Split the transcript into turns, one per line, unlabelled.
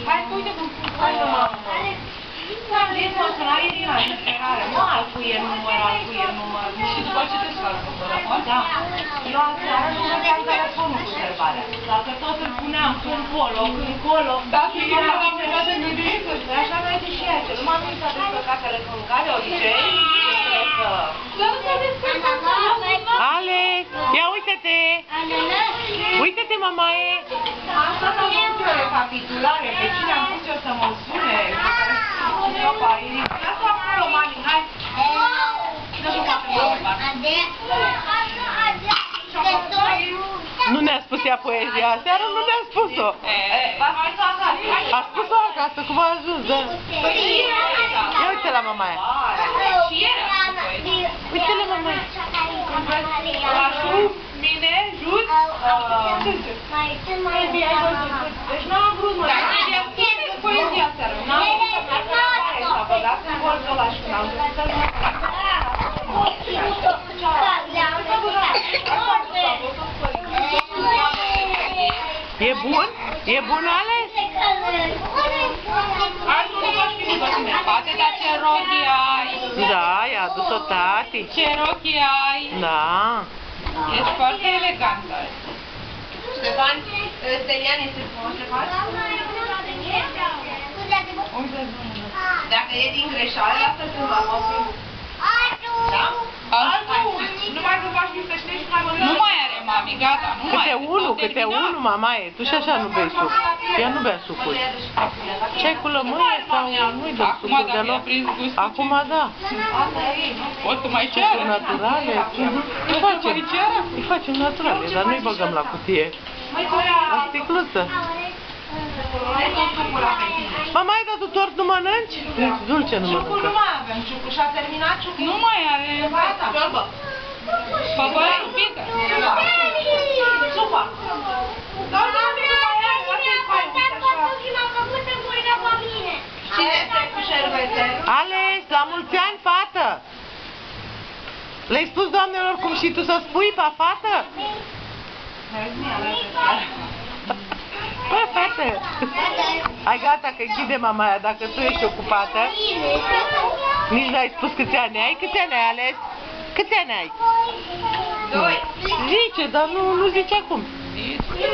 Hai, uite cum spun. Hai, mama. Deci, mă, să la Irina, în sperare. Mă, alcuie număr. Și după ce te scară fotografat? Da. Eu aseară nu aveam telefonul cu servarea. Dacă tot îl puneam când colo. Dacă era la mea de gândit. Așa merge și ea. Numai nu s-a descărcat telefonul. Ca de obicei.
Alex, ia uite-te! Uite-te, mamaie!
Asta s-a făcut o recapitulare. Pe cine am pus eu să mă sune? Lasă acolo, mami, hai!
Nu ne-a spus ea poezia aseară, nu ne-a spus-o. A spus-o acasă, cum a ajuns, da? Ia uite la mamaia. Uite-le, mamaia.
Mine, jut. Deci n-am vrut, mă. Poezia seară. N-am vrut să meargă la mare să vă dați în bolul ăla și n-am vrut să-l mă.
E bun? E bun, Alex?
Altul nu mă știu după tine. Poate, dar ce rochii ai?
Da, i-a adus-o tati.
Ce rochii ai?
Da.
Ești foarte elegantă. Ștefan, Stelian este frumos, Ștefan? Dacă e din greșeală, lasă-l să mă copii. Da? Altul! Nu mai vă faci biftești și mai mănâncă. Nu mai are, mami, gata, nu mai are.
Câte unul, mamaie. Tu și așa nu bei suc. Ea nu bea sucuri. Ce-ai cu lămâie sau nu-i dă sucuri deloc? Acum da.
O să mai ceară.
Naturale. Îi facem naturale, dar nu-i băgăm la cutie. La sticluță. Mamaie, dar tu tort nu mănânci? Dulce nu mănâncă.
Ciucul nu mai avem, ciucul și-a terminat ciucul. Nu mai are. Ciorbă. Păpăi, pică. Supa. Dar nu am Cine este cu șervețelul?
Alex, la mulți ani, fată! Le-ai spus doamnelor cum și tu să spui pe fată? Bă, fată! Hai, gata, că închide mamaia, dacă tu ești ocupată. Nici n-ai spus câți ani ai. Câți ani ai, Alex? Câți ani ai?
2.
Zice, dar nu zice acum.
Zice.